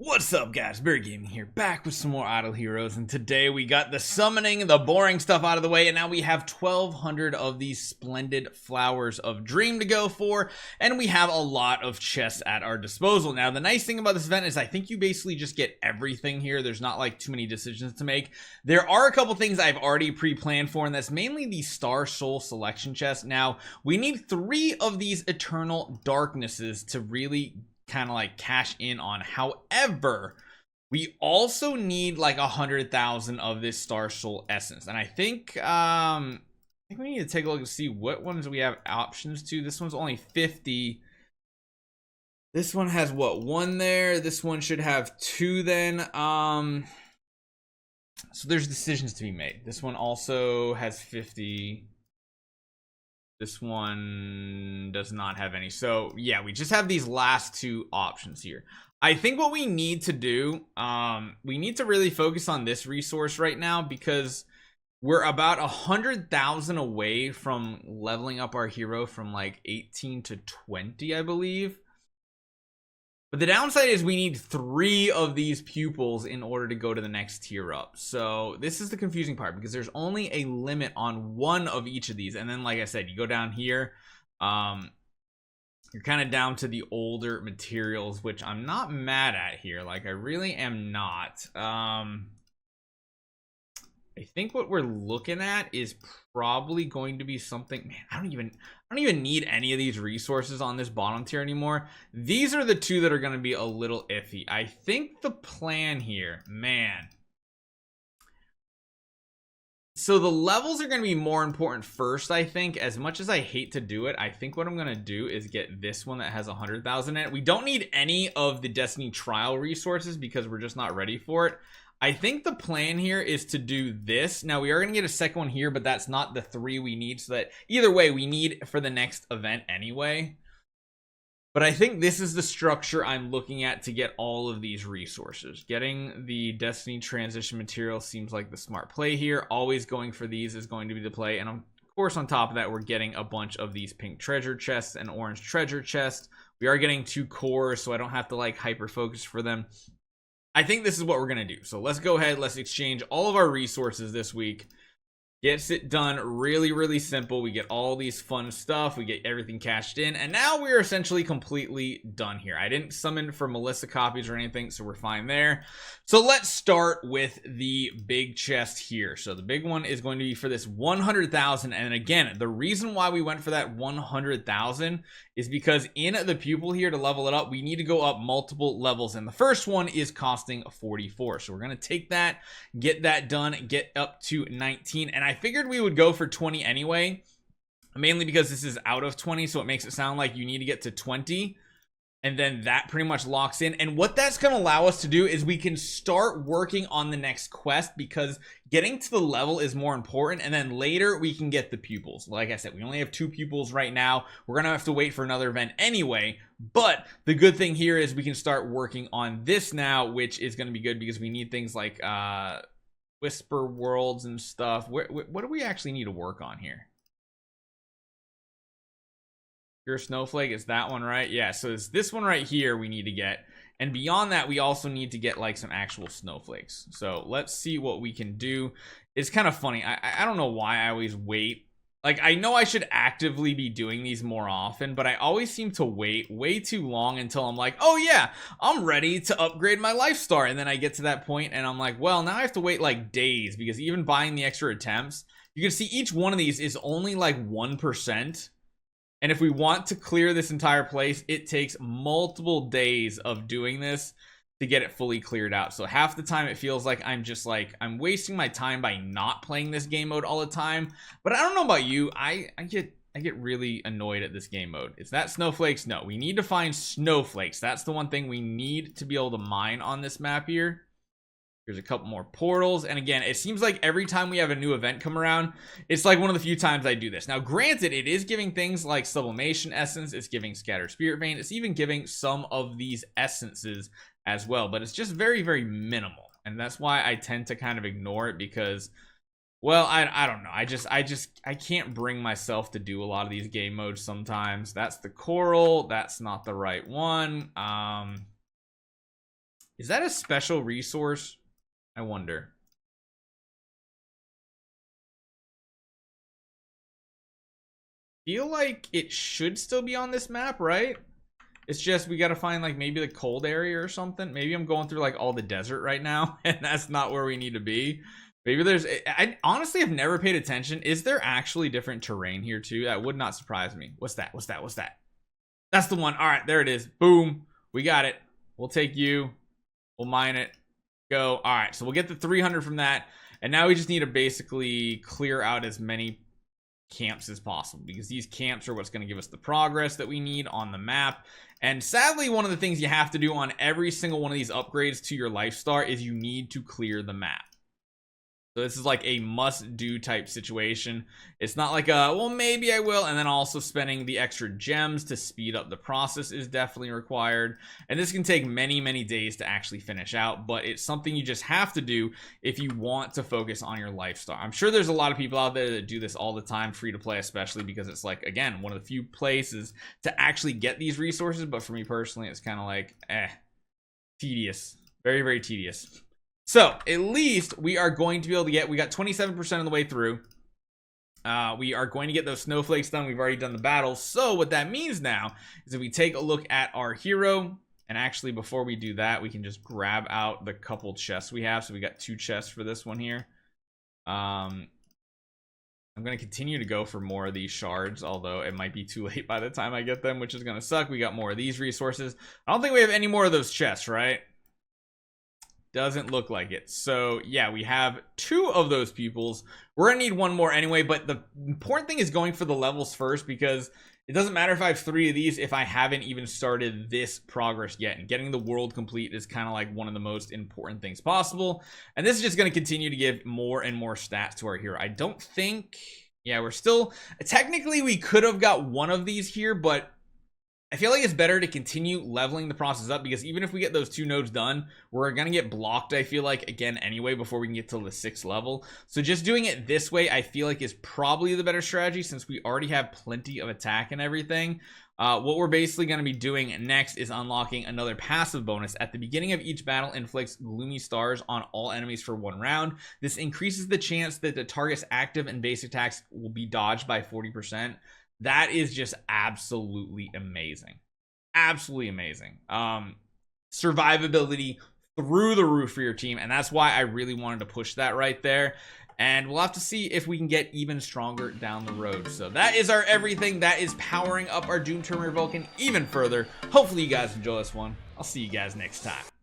What's up, guys? Bear Gaming here, back with some more Idle Heroes, and today we got the summoning, the boring stuff out of the way, and now we have 1,200 of these splendid flowers of dream to go for, and we have a lot of chests at our disposal. Now, the nice thing about this event is I think you basically just get everything here. There's not like too many decisions to make. There are a couple things I've already pre-planned for, and that's mainly the Star Soul selection chest. Now, we need 3 of these Eternal Darknesses to really kind of like cash in on. However, we also need like 100,000 of this Star Soul essence, and I think we need to take a look and see what ones we have options to. This one's only 50. This one has what, 1 there. This one should have 2 then. So there's decisions to be made. This one also has 50. This one does not have any. So yeah, we just have these last 2 options here. I think what we need to do, we need to really focus on this resource right now, because we're about 100,000 away from leveling up our hero from like 18 to 20, I believe. But the downside is we need 3 of these pupils in order to go to the next tier up. So this is the confusing part, because there's only a limit on 1 of each of these. And then, like I said, you go down here, you're kind of down to the older materials, which I'm not mad at here. Like, I really am not. I think what we're looking at is probably going to be something, man, I don't even need any of these resources on this bottom tier anymore. These are the 2 that are going to be a little iffy. I think the plan here, man. So the levels are going to be more important first, I think. As much as I hate to do it, I think what I'm going to do is get this one that has 100,000 in it. We don't need any of the Destiny trial resources because we're just not ready for it. I think the plan here is to do this. Now, we are going to get a second one here, but that's not the 3 we need. So that either way, we need for the next event anyway. But I think this is the structure I'm looking at to get all of these resources. Getting the Destiny transition material seems like the smart play here. Always going for these is going to be the play. And of course, on top of that, we're getting a bunch of these pink treasure chests and orange treasure chests. We are getting 2 cores, so I don't have to like hyper focus for them. I think this is what we're going to do. So let's go ahead. Let's exchange all of our resources this week. Gets it done really, really simple. We get all these fun stuff. We get everything cashed in. And now we're essentially completely done here. I didn't summon for Melissa copies or anything, so we're fine there. So let's start with the big chest here. So the big one is going to be for this 100,000. And again, the reason why we went for that 100,000 is because in the pupil here to level it up, we need to go up multiple levels. And the first one is costing 44. So we're going to take that, get that done, get up to 19. And I figured we would go for 20 anyway, mainly because this is out of 20, so it makes it sound like you need to get to 20, and then that pretty much locks in. And what that's going to allow us to do is we can start working on the next quest, because getting to the level is more important, and then later we can get the pupils. Like I said, we only have 2 pupils right now. We're going to have to wait for another event anyway, but the good thing here is we can start working on this now, which is going to be good because we need things like Whisper worlds and stuff. What do we actually need to work on here? Pure Snowflake is that one, right? Yeah, so it's this one right here we need to get. And beyond that, we also need to get like some actual snowflakes. So let's see what we can do. It's kind of funny. I don't know why I always wait. Like, I know I should actively be doing these more often, but I always seem to wait way too long until I'm like, oh yeah, I'm ready to upgrade my life star. And then I get to that point and I'm like, well, now I have to wait like days, because even buying the extra attempts, you can see each one of these is only like 1%. And if we want to clear this entire place, it takes multiple days of doing this to get it fully cleared out. So half the time it feels like I'm just like, I'm wasting my time by not playing this game mode all the time. But I don't know about you, I get really annoyed at this game mode. Is that snowflakes? No, we need to find snowflakes. That's the one thing we need to be able to mine on this map here. There's a couple more portals, and again, it seems like every time we have a new event come around, it's like one of the few times I do this. Now granted, it is giving things like sublimation essence, it's giving scattered spirit vein, it's even giving some of these essences as well, but it's just very, very minimal. And that's why I tend to kind of ignore it, because Well, I don't know. I can't bring myself to do a lot of these game modes sometimes. That's the coral. That's not the right one. Is that a special resource? I wonder. Feel like it should still be on this map, right? It's just we got to find like maybe the cold area or something. Maybe I'm going through like all the desert right now and that's not where we need to be. Maybe there's, I honestly have never paid attention. Is there actually different terrain here too? That would not surprise me. What's that? What's that? What's that? That's the one. All right, there it is. Boom. We got it. We'll take you. We'll mine it. Go. All right, so we'll get the 300 from that. And now we just need to basically clear out as many camps as possible, because these camps are what's going to give us the progress that we need on the map. And sadly, one of the things you have to do on every single one of these upgrades to your life star is you need to clear the map. So this is like a must-do type situation. It's not like a, well, maybe I will, and then also spending the extra gems to speed up the process is definitely required. And this can take many, many days to actually finish out, but it's something you just have to do if you want to focus on your life star. I'm sure there's a lot of people out there that do this all the time, free to play especially, because it's like, again, one of the few places to actually get these resources. But for me personally, it's kind of like, tedious. Very, very tedious. So at least we are going to be able to get, we got 27% of the way through. We are going to get those snowflakes done. We've already done the battles. So what that means now is if we take a look at our hero, and actually before we do that, we can just grab out the couple chests we have. So we got 2 chests for this one here. I'm going to continue to go for more of these shards, although it might be too late by the time I get them, which is going to suck. We got more of these resources. I don't think we have any more of those chests, right? Doesn't look like it. So yeah, we have 2 of those pupils. We're gonna need 1 more anyway, but the important thing is going for the levels first, because it doesn't matter if I have 3 of these if I haven't even started this progress yet. And getting the world complete is kind of like one of the most important things possible. And this is just going to continue to give more and more stats to our hero. I don't think, yeah, we're still, technically we could have got 1 of these here, but I feel like it's better to continue leveling the process up, because even if we get those 2 nodes done, we're going to get blocked, I feel like, again anyway, before we can get to the 6th level. So just doing it this way, I feel like is probably the better strategy, since we already have plenty of attack and everything. What we're basically going to be doing next is unlocking another passive bonus. At the beginning of each battle, inflicts gloomy stars on all enemies for 1 round. This increases the chance that the target's active and base attacks will be dodged by 40%. That is just absolutely amazing. Absolutely amazing. Survivability through the roof for your team, and that's why I really wanted to push that right there. And we'll have to see if we can get even stronger down the road. So that is our everything. That is powering up our Doom Terminator Vulcan even further. Hopefully you guys enjoy this one. I'll see you guys next time.